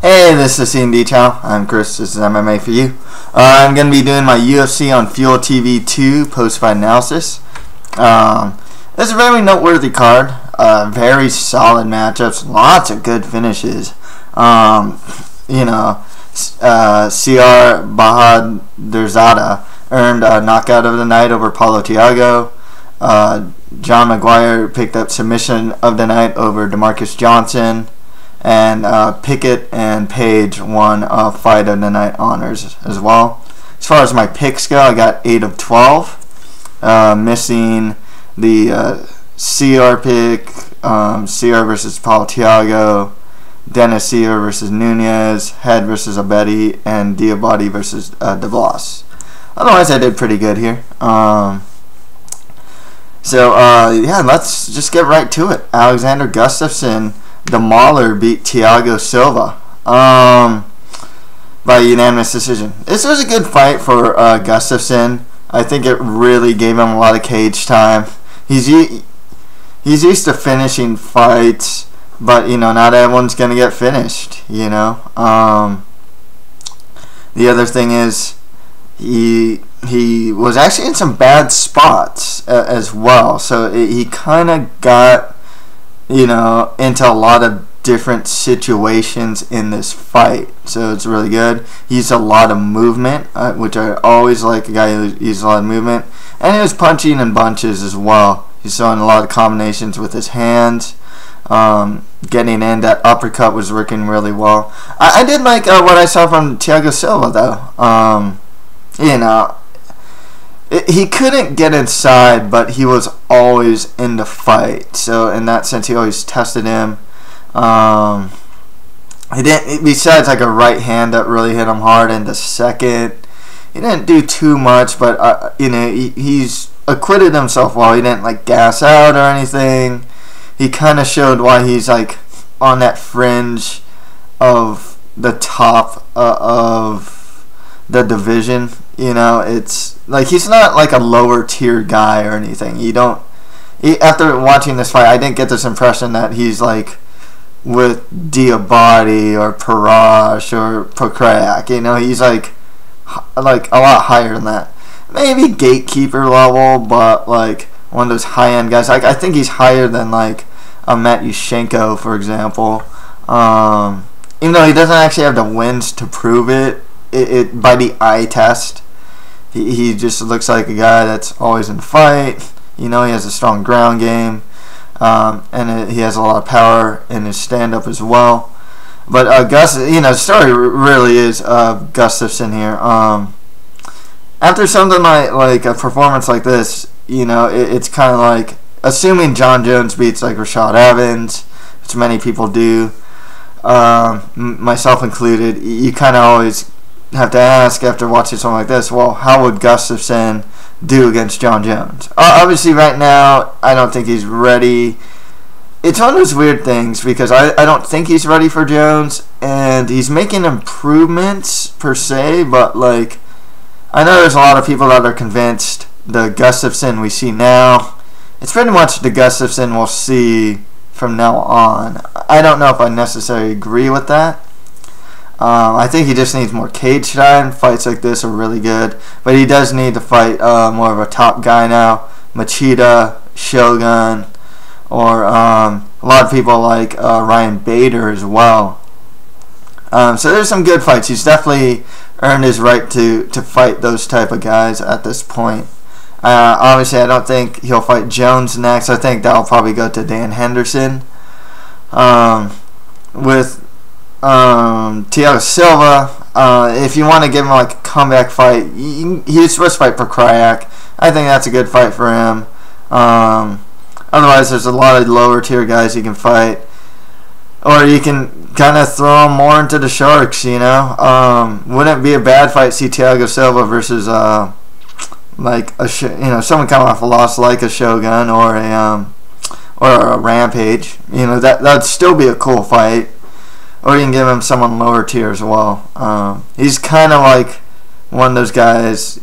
Hey, this is C&D channel. I'm Chris. This is MMA for you. I'm going to be doing my UFC on Fuel TV 2 post-fight analysis. This is a very noteworthy card. Very solid matchups. Lots of good finishes. CR Bahadurzada earned a knockout of the night over Paulo Thiago. John McGuire picked up submission of the night over DeMarcus Johnson. And Pickett and Page won fight of the night honors as well. As far as my picks go, I got 8 of 12. Missing the CR pick, CR versus Paulo Thiago, Dennis Seaver versus Nunez, Head versus Abedi, and Diabati versus De Vos. Otherwise, I did pretty good here. Yeah, let's just get right to it. Alexander Gustafsson, the Mauler, beat Thiago Silva by unanimous decision. This was a good fight for Gustaffson. I think it really gave him a lot of cage time. He's used to finishing fights, but not everyone's gonna get finished. The other thing is he was actually in some bad spots as well. So he kind of got into a lot of different situations in this fight, so it's really good. He used a lot of movement, which I always like a guy who uses a lot of movement, and he was punching in bunches as well. He's throwing a lot of combinations with his hands, getting in. That uppercut was working really well. I did like what I saw from Thiago Silva though. He couldn't get inside, but he was always in the fight. So in that sense, he always tested him. He didn't. Besides like a right hand that really hit him hard in the second, he didn't do too much. But he's acquitted himself well. He didn't like gas out or anything. He kind of showed why he's like on that fringe of the top of the division. It's like he's not like a lower tier guy or anything. After watching this fight, I didn't get this impression that he's like with Diabati or Parash or Pokrayak. He's like a lot higher than that. Maybe gatekeeper level, but like one of those high end guys. Like I think he's higher than like a Matt Yushchenko, for example. Even though he doesn't actually have the wins to prove it by the eye test. He just looks like a guy that's always in fight. He has a strong ground game, and he has a lot of power in his stand-up as well. But the story really is Gustaffson here. After something like a performance like this, it's kind of like assuming John Jones beats like Rashad Evans, which many people do, myself included. You kind of always have to ask after watching something like this, well, how would Gustaffson do against John Jones? Obviously right now I don't think he's ready. It's one of those weird things because I don't think he's ready for Jones, and he's making improvements per se, but like I know there's a lot of people that are convinced the Gustaffson we see now, it's pretty much the Gustaffson we'll see from now on. I don't know if I necessarily agree with that. I think he just needs more cage time. Fights like this are really good, but he does need to fight more of a top guy now. Machida, Shogun, or a lot of people like Ryan Bader as well. So there's some good fights. He's definitely earned his right to fight those type of guys at this point. Obviously, I don't think he'll fight Jones next. I think that'll probably go to Dan Henderson. With Thiago Silva, if you want to give him like a comeback fight, he's supposed to fight for Kryak. I think that's a good fight for him. Otherwise, there's a lot of lower tier guys you can fight, or you can kind of throw him more into the sharks. Wouldn't be a bad fight. See Thiago Silva versus like someone coming off a loss like a Shogun or a Rampage. That'd still be a cool fight. Or you can give him someone lower tier as well. He's kind of like one of those guys.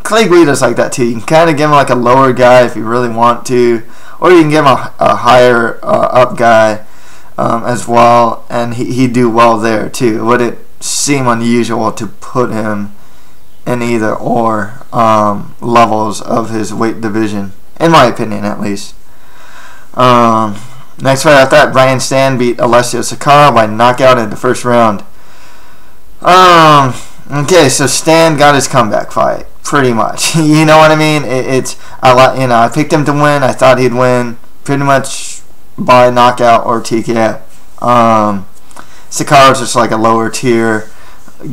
Clay Guida's like that too. You can kind of give him like a lower guy if you really want to, or you can give him a higher up guy. as well, and he'd do well there too. It wouldn't seem unusual to put him in either or levels of his weight division, in my opinion at least. Next fight after that, Brian Stann beat Alessio Sakara by knockout in the first round. Okay, so Stann got his comeback fight, pretty much. You know what I mean? I picked him to win. I thought he'd win pretty much by knockout or TKO. Sakara's just like a lower tier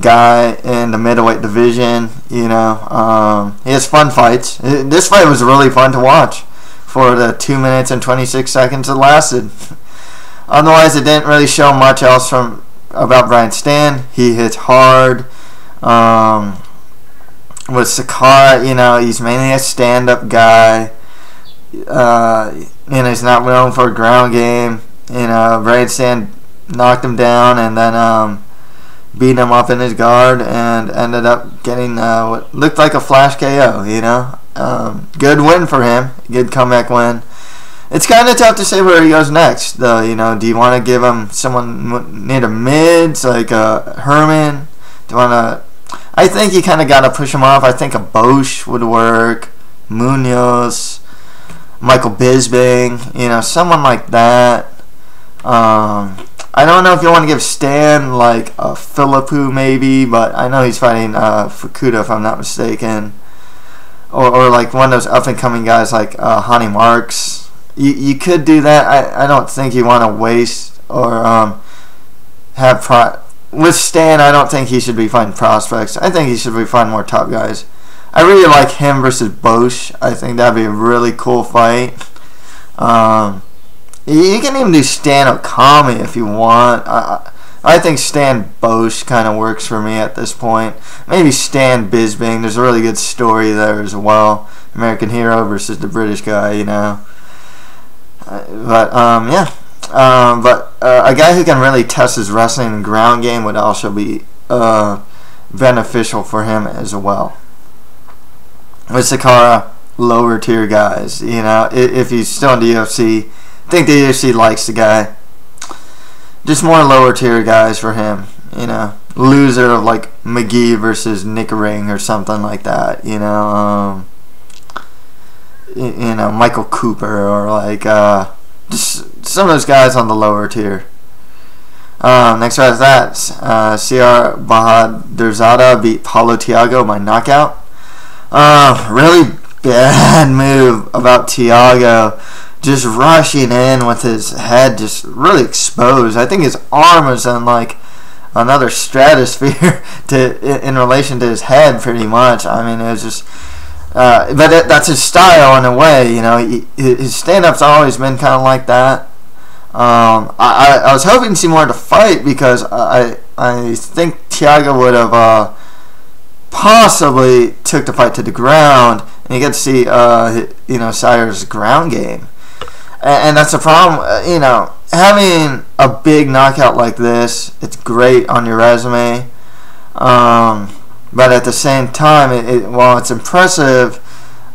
guy in the middleweight division. You know, he has fun fights. This fight was really fun to watch for the 2 minutes and 26 seconds it lasted. Otherwise, it didn't really show much else about Brian Stann. He hits hard. With Sakara, you know, he's mainly a stand-up guy. He's not known for a ground game. You know, Brian Stann knocked him down and then beat him up in his guard and ended up getting what looked like a flash KO. You know, good win for him. Good comeback win. It's kind of tough to say where he goes next, though. You know, do you want to give him someone near the mids like Herman? Do you want to? I think you kind of got to push him off. I think a Bosch would work. Munoz, Michael Bisping, you know, someone like that. I don't know if you want to give Stan like a Philippou maybe, but I know he's fighting Fukuda if I'm not mistaken. Or like one of those up and coming guys like Hani Marks. You could do that. I don't think you want to waste or with Stan, I don't think he should be fighting prospects. I think he should be fighting more top guys. I really like him versus Bosch. I think that'd be a really cool fight. You can even do Stan Okami if you want. I think Stan Bosch kind of works for me at this point. Maybe Stan Bisping. There's a really good story there as well. American hero versus the British guy, you know. Yeah. But a guy who can really test his wrestling and ground game would also be beneficial for him as well. With Sakara, lower tier guys, you know, if he's still in the UFC, I think the UFC likes the guy. Just more lower tier guys for him, you know. Loser of like McGee versus Nick Ring or something like that, you know. You know, Michael Cooper or like just some of those guys on the lower tier. Next right is that CR Bahadurzada beat Paulo Thiago by knockout. Really bad move about Thiago, just rushing in with his head just really exposed. I think his arm was in like another stratosphere in relation to his head, pretty much. I mean, it was just. But that's his style in a way, you know. His stand-up's always been kind of like that. I was hoping to see more of the fight because I think Thiago would have possibly took the fight to the ground, and you get to see you know, Sire's ground game, and that's the problem. You know, having a big knockout like this, it's great on your resume. But at the same time, while it's impressive,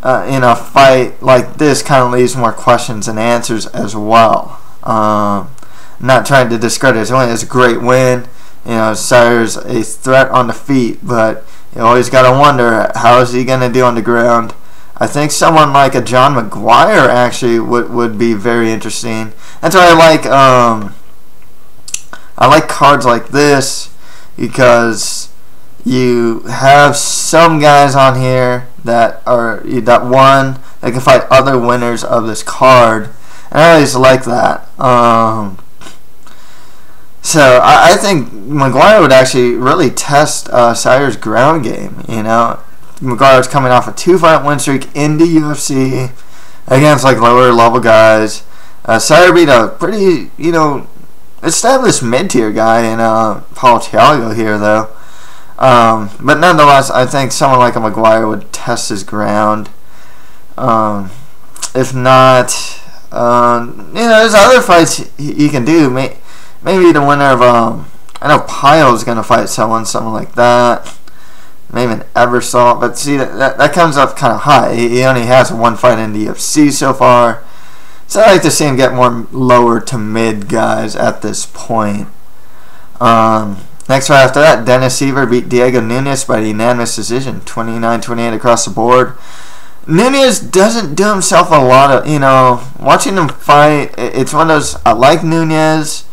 in a fight like this, kind of leaves more questions than answers as well. Not trying to discredit his win. It's a great win. You know, Sire's a threat on the feet, but you always got to wonder, how is he going to do on the ground? I think someone like a John McGuire actually would be very interesting. That's why I like cards like this, because you have some guys on here that can fight other winners of this card, and I always like that. So I think McGuire would actually really test Sire's ground game. You know, McGuire's coming off a 2-fight win streak in the UFC against like lower level guys. Sire beat a pretty, you know, established mid-tier guy in Paul Thiago here, though. But nonetheless, I think someone like a McGuire would test his ground. If not, you know, there's other fights he can do. Maybe the winner of I know Pyle's gonna fight someone like that. Maybe an Eversalt, but see that comes up kind of high. He only has one fight in the UFC so far, So I like to see him get more lower to mid guys at this point. Next fight after that, Dennis Seaver beat Thiago Nunez by unanimous decision, 29-28 across the board. Nunez doesn't do himself a lot of, watching him fight, it's one of those, I like Nunez.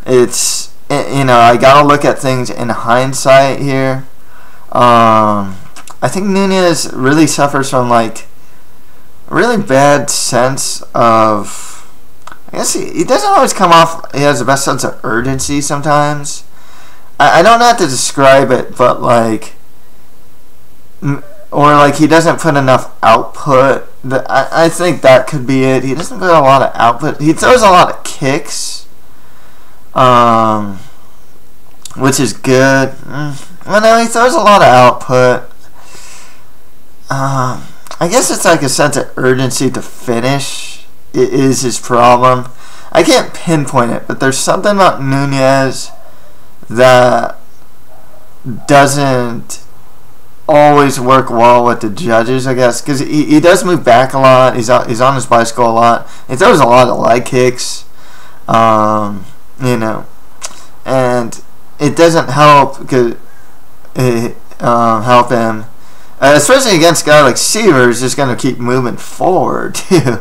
It's, I gotta look at things in hindsight here. I think Nunez really suffers from, like, a really bad sense of, I guess he doesn't always come off, he has the best sense of urgency sometimes. I don't have to describe it, but, like, or like he doesn't put enough output. I think that could be it. He doesn't put a lot of output. He throws a lot of kicks, which is good. Well, no, he throws a lot of output. I guess it's like a sense of urgency to finish is his problem. I can't pinpoint it, but there's something about Nunez that doesn't always work well with the judges, I guess, because he does move back a lot. He's on his bicycle a lot. He throws a lot of leg kicks, and it doesn't help help him, especially against a guy like Seaver, who's just going to keep moving forward too.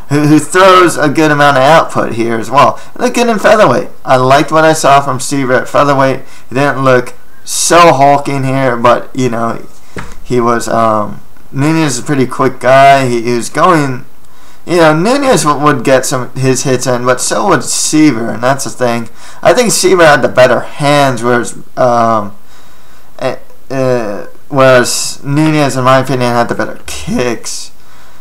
Who throws a good amount of output here as well. He looked good in featherweight. I liked what I saw from Seaver at featherweight. He didn't look so hulking here, but he was. Nunez is a pretty quick guy. He was going. Nunez would get his hits in, but so would Seaver, and that's the thing. I think Seaver had the better hands, whereas Nunez, in my opinion, had the better kicks.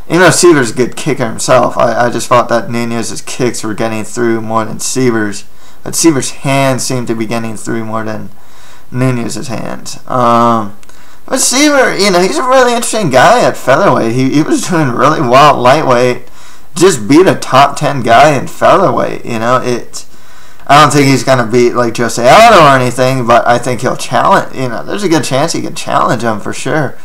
Seaver's a good kicker himself. I just thought that Nunez's kicks were getting through more than Seaver's. But Seaver's hands seemed to be getting through more than Nunez's hands. But Seaver, he's a really interesting guy at featherweight. He was doing really well at lightweight. Just beat a top 10 guy in featherweight. I don't think he's going to beat like Jose Aldo or anything, but I think he'll challenge. There's a good chance he can challenge him for sure.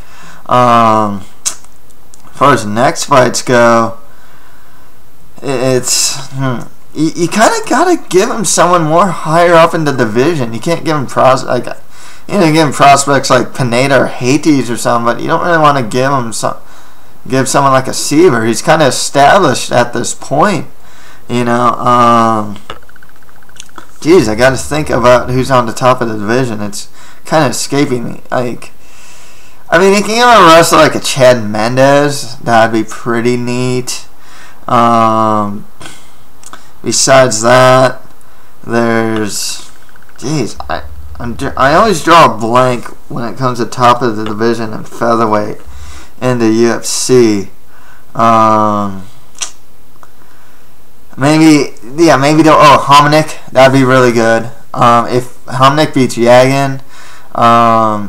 As far as next fights go, it's you kind of gotta give him someone more higher up in the division. You can't give him give him prospects like Pineda or Hades or something, but you don't really want to give someone like a Seaver. He's kind of established at this point. Geez, I got to think about who's on the top of the division. It's kind of escaping me. He can go wrestle like a Chad Mendes. That'd be pretty neat. Besides that, there's... Jeez, I always draw a blank when it comes to top of the division and featherweight in the UFC. Maybe Hominick. That'd be really good. If Hominick beats Yagin,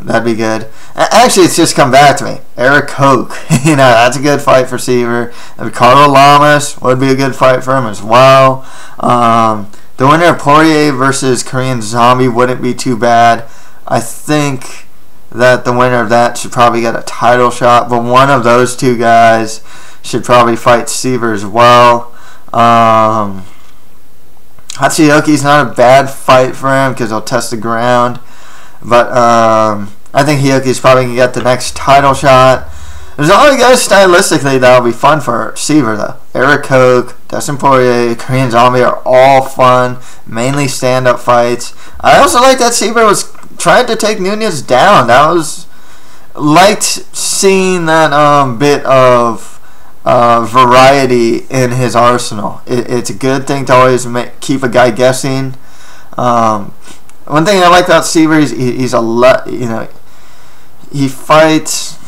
that'd be good. Actually, it's just come back to me. Eric Koch, that's a good fight for Seaver. Ricardo Lamas would be a good fight for him as well. The winner of Poirier versus Korean Zombie wouldn't be too bad. I think that the winner of that should probably get a title shot, but one of those two guys should probably fight Seaver as well. Hachiyoki's not a bad fight for him because he'll test the ground, but I think Hiyoki's probably going to get the next title shot. There's a lot of guys stylistically that will be fun for Seaver, though. Eric Koch, Dustin Poirier, Korean Zombie are all fun, mainly stand-up fights. I also like that Seaver was trying to take Nunez down. Liked seeing that bit of variety in his arsenal. It's a good thing to always keep a guy guessing. One thing I like about Seaver is he's he fights.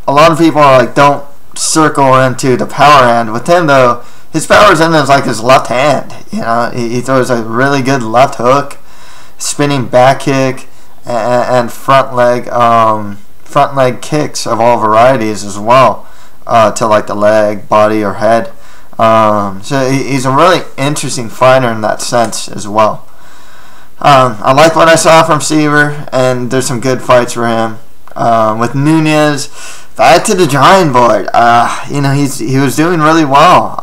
A lot of people are like, don't circle into the power hand. With him though, his power is in his left hand. He throws a really good left hook, spinning back kick, and front leg kicks of all varieties as well, to like the leg, body, or head. So he's a really interesting fighter in that sense as well. I like what I saw from Seaver, and there's some good fights for him. With Nunez, back to the drawing board. You know, he was doing really well.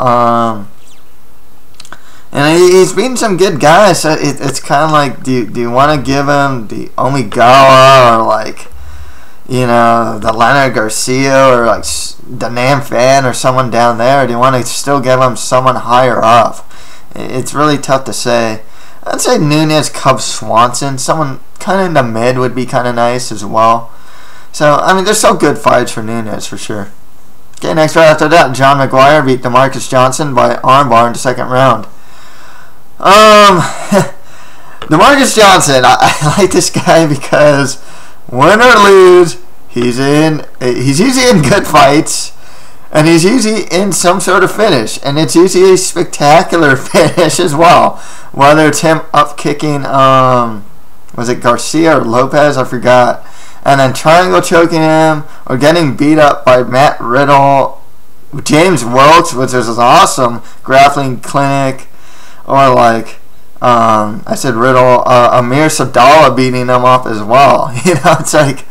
And he's beaten some good guys. So it's kind of like, do you want to give him the Omigawa or like, you know, the Leonard Garcia or like the Nam Fan or someone down there? Or do you want to still give him someone higher up? It's really tough to say. I'd say Nunez, Cub, Swanson. Someone kind of in the mid would be kind of nice as well. So, I mean, there's still good fights for Nunez for sure. Okay, next right after that, John McGuire beat DeMarcus Johnson by armbar in the second round. DeMarcus Johnson, I like this guy because win or lose, he's usually in good fights, and he's usually in some sort of finish, and it's usually a spectacular finish as well. Whether it's him up kicking, was it Garcia or Lopez? I forgot. And then triangle choking him, or getting beat up by Matt Riddle, James Wilkes, which is awesome grappling clinic, or like I said Riddle, Amir Sadala beating him up as well. You know, it's like,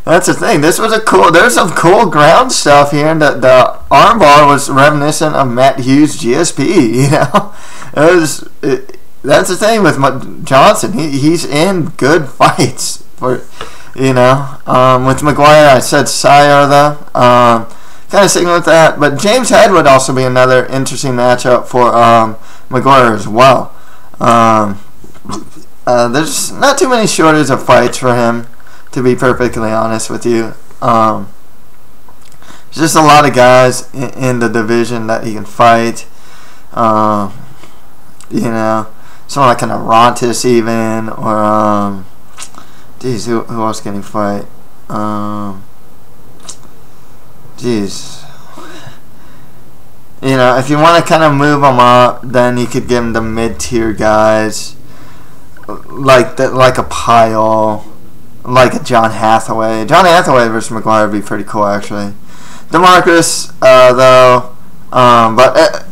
that's the thing. This was there's some cool ground stuff here, and the armbar was reminiscent of Matt Hughes' GSP. You know, that's the thing with Johnson. He's in good fights for. You know, with McGuire, I said Sire though. Kind of sticking with that. But James Head would also be another interesting matchup for McGuire as well. There's not too many shortage of fights for him, to be perfectly honest with you. There's just a lot of guys in the division that he can fight. You know, someone like an Arantes even, or geez, who else can he fight? Geez. You know, if you want to kind of move them up, then you could give him the mid-tier guys, like a Pyle, like a John Hathaway. John Hathaway versus McGuire would be pretty cool, actually. DeMarcus, though, but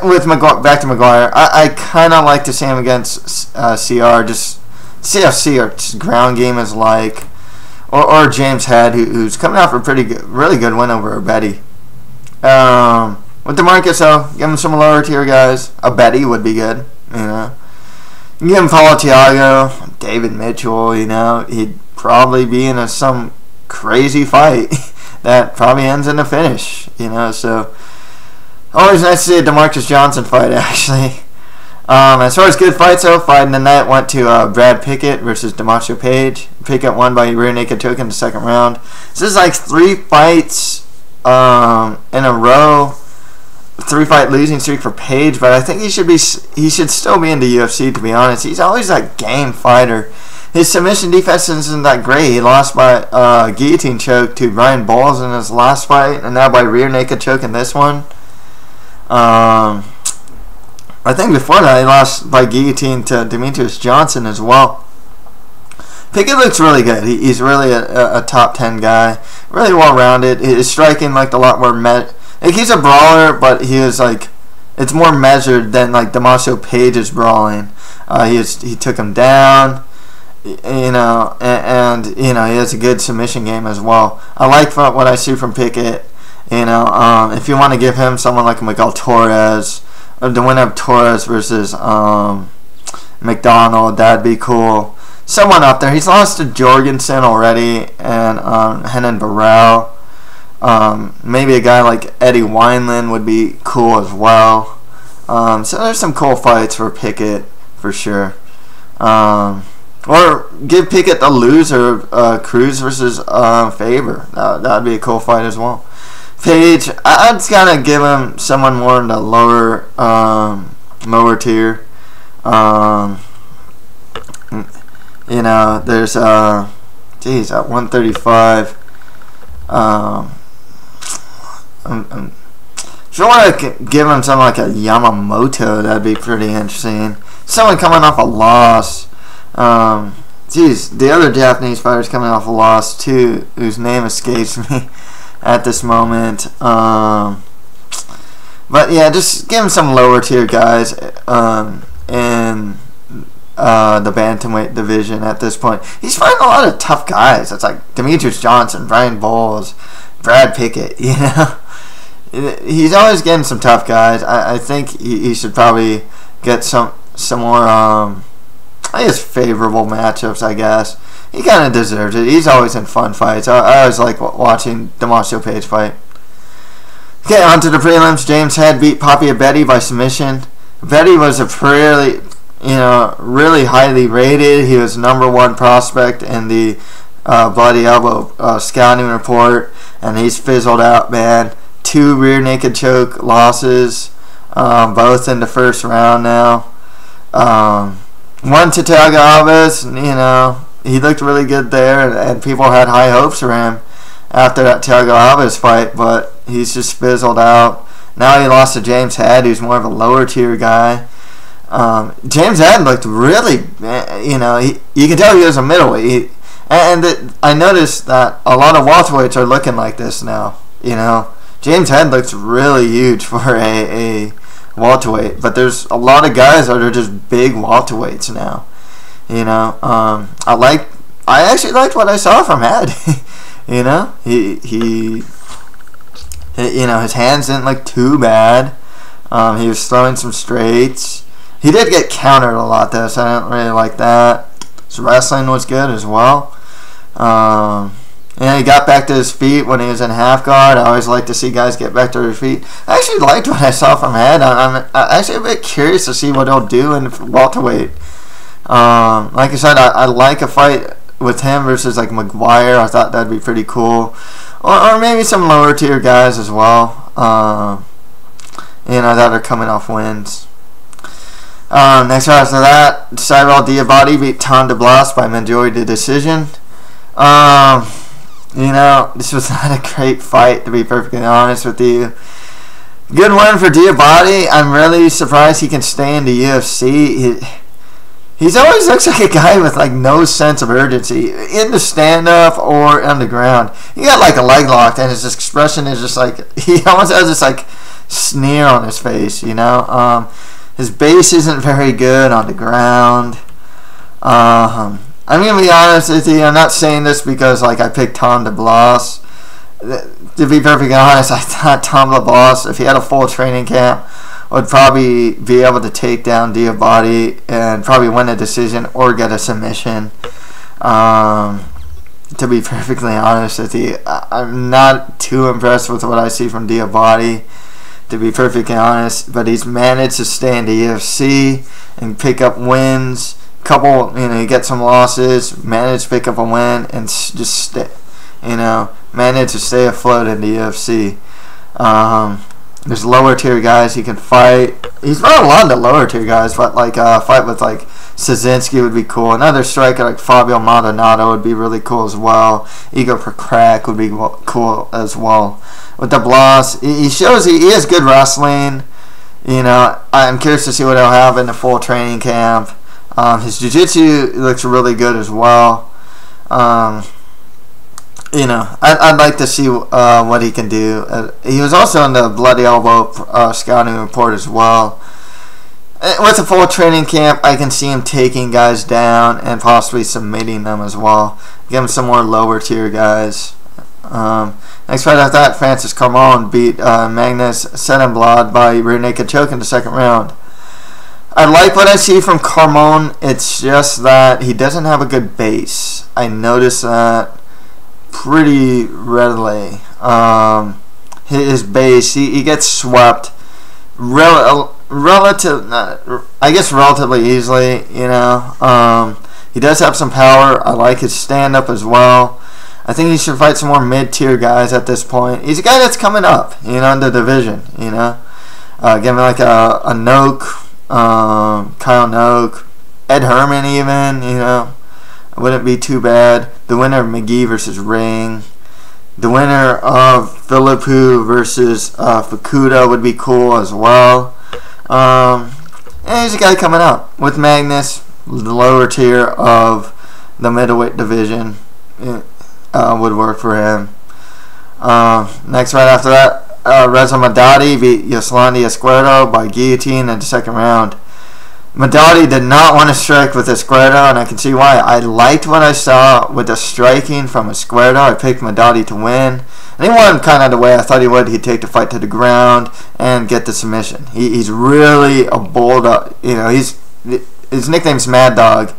with McGuire, back to McGuire, I kind of like to see him against CR, just see how CR's ground game is like, or James Head, who's coming off a really good win over Betty. With DeMarcus, though, give him some lower tier guys. A Betty would be good, you know. You give him Paulo Thiago, David Mitchell, you know, he'd probably be in some crazy fight that probably ends in a finish, you know. So always nice to see a DeMarcus Johnson fight, actually. As far as good fights, though, fight in the night went to Brad Pickett versus Demarcio Page. Pickett won by rear naked choke in the second round. This is like 3 fights in a row, 3-fight losing streak for Page, but I think he should still be in the UFC, to be honest. He's always a game fighter. His submission defense isn't that great. He lost by guillotine choke to Brian Bowles in his last fight, and now by rear naked choke in this one. I think before that he lost by guillotine to Demetrius Johnson as well. Pickett looks really good. He's really a top 10 guy. Really well rounded. His striking like a lot more like he's a brawler, but he is like, it's more measured than like Demarcio Page's brawling. He took him down, you know, and you know, he has a good submission game as well. I like what I see from Pickett. You know, if you want to give him someone like Miguel Torres, or the winner of Torres versus McDonald, that'd be cool. Someone up there. He's lost to Jorgensen already, and Henan Burrell. Maybe a guy like Eddie Wineland would be cool as well. So there's some cool fights for Pickett for sure. Or give Pickett the loser of Cruz versus Faber. That'd be a cool fight as well. Page, I'd kind of give him someone more in the lower tier. You know, there's geez, at 135. If you want to give him something like a Yamamoto, that'd be pretty interesting. Someone coming off a loss. Geez, the other Japanese fighter's coming off a loss too, whose name escapes me at this moment. But yeah, just give him some lower tier guys, and the bantamweight division at this point. He's fighting a lot of tough guys. It's like Demetrius Johnson, Brian Bowles, Brad Pickett. You know, he's always getting some tough guys. I think he should probably get some more I guess favorable matchups. I guess he kind of deserves it. He's always in fun fights. I always like watching Demarcio Page fight. Okay, on to the prelims. James Head beat Papi Abedi by submission. Abedi was a really highly rated. He was #1 prospect in the Bloody Elbow scouting report, and he's fizzled out, man. 2 rear naked choke losses, both in the first round now. One to Thiago Alves, he looked really good there, and people had high hopes for him after that Thiago Alves fight, but he's just fizzled out. Now he lost to James Head, who's more of a lower tier guy. James Head looked really, you can tell he was a middleweight. I noticed that a lot of welterweights are looking like this now. James Head looks really huge for a welterweight, but there's a lot of guys that are just big welterweights now. I actually liked what I saw from Head. His hands didn't look too bad. He was throwing some straights. He did get countered a lot though, so I didn't really like that. His wrestling was good as well. He got back to his feet when he was in half guard. I always like to see guys get back to their feet. I actually liked what I saw from Head. I'm actually a bit curious to see what he'll do in welterweight. Like I said, I like a fight with him versus like McGuire. I thought that'd be pretty cool. Or maybe some lower tier guys as well. That are coming off wins. Next round after that, Cyril Diabate beat Tom DeBlas by majority decision. This was not a great fight, to be perfectly honest with you. Good win for Diabate. I'm really surprised he can stay in the UFC. He's always looks like a guy with like no sense of urgency in the stand-up or on the ground. He got like a leg locked, and his expression is just like he almost has this like sneer on his face. His base isn't very good on the ground. I'm gonna be honest with you. I'm not saying this because like I picked Tom DeBlas. To be perfectly honest, I thought Tom DeBlas, if he had a full training camp, would probably be able to take down Diabate and probably win a decision or get a submission. To be perfectly honest with you, I'm not too impressed with what I see from Diabate, to be perfectly honest, but he's managed to stay in the UFC and pick up wins. He get some losses, managed to pick up a win, and just managed to stay afloat in the UFC. There's lower tier guys he can fight. He's fought a lot of the lower tier guys, but like fight with like Szynski would be cool. Another striker like Fabio Maldonado would be really cool as well. Igor Prakrak would be cool as well. With DeBlas, he shows he has good wrestling. I'm curious to see what he'll have in the full training camp. His jiu-jitsu looks really good as well. I'd like to see what he can do. He was also in the Bloody Elbow scouting report as well. With a full training camp, I can see him taking guys down and possibly submitting them as well. Give him some more lower tier guys. Next fight after that, Francis Carmon beat Magnus Sedenblad by rear naked choke in the second round. I like what I see from Carmon. It's just that he doesn't have a good base. I noticed that pretty readily. His base, he gets swept relatively easily. He does have some power. I like his stand-up as well. I think he should fight some more mid-tier guys at this point. He's a guy that's coming up, in the division. Give him like a Noak. Kyle Noak, Ed Herman even, wouldn't be too bad. The winner of McGee versus Ring. The winner of Philippou versus Fukuda would be cool as well. And he's a guy coming up. With Magnus, the lower tier of the middleweight division would work for him. Next right after that, Reza Madadi beat Yoslandi Esquerdo by guillotine in the second round. Madadi did not want to strike with Esquerdo, and I can see why. I liked what I saw with the striking from Esquerdo. I picked Madadi to win. And he won kind of the way I thought he would. He'd take the fight to the ground and get the submission. He's really a bulldog. You know, his nickname's Mad Dog.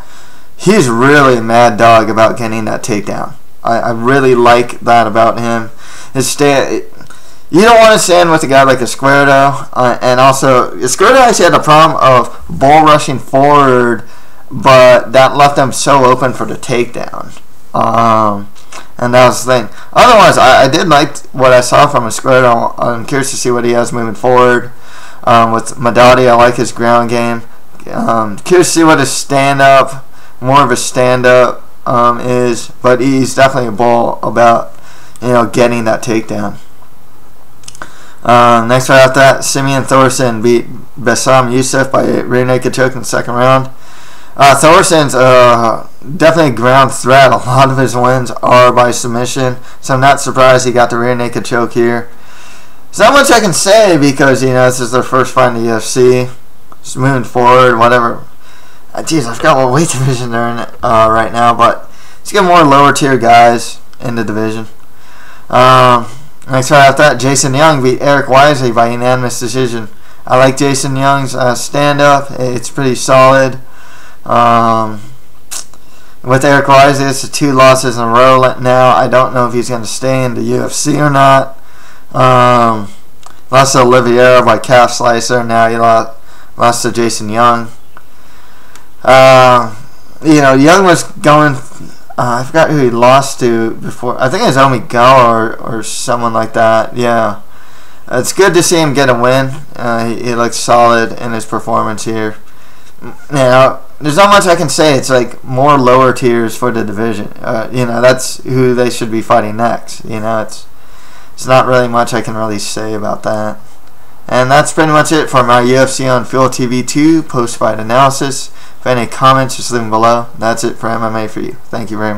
He's really a mad dog about getting that takedown. I really like that about him. You don't want to stand with a guy like Esquerdo, and also Esquerdo actually had a problem of bull rushing forward, but that left him so open for the takedown. And that was the thing. Otherwise, I did like what I saw from Esquerdo. I'm curious to see what he has moving forward. With Madadi, I like his ground game. Curious to see what his stand-up, more of a stand-up is, but he's definitely a bull about, you know, getting that takedown. Next right after that, Simeon Thorson beat Bassam Youssef by rear naked choke in the second round. Thorson's definitely a ground threat. A lot of his wins are by submission, so I'm not surprised he got the rear naked choke here. There's not much I can say because, you know, this is their first fight in the UFC. Just moving forward, whatever. Geez, I forgot what weight division they're in right now, but let's get more lower tier guys in the division. Next right after that, Jason Young beat Eric Wisely by unanimous decision. I like Jason Young's stand-up. It's pretty solid. With Eric Wisely, it's 2 losses in a row now. I don't know if he's going to stay in the UFC or not. Lost to Oliveira by calf slicer. Now he lost to Jason Young. You know, Young was going... I forgot who he lost to before. I think it was Omigawa or someone like that. Yeah. It's good to see him get a win. He looks solid in his performance here. You know, there's not much I can say. It's like more lower tiers for the division. You know, that's who they should be fighting next. You know, it's not really much I can really say about that. And that's pretty much it for my UFC on Fuel TV 2 post-fight analysis. If any comments, just leave them below. That's it for MMA for you. Thank you very much.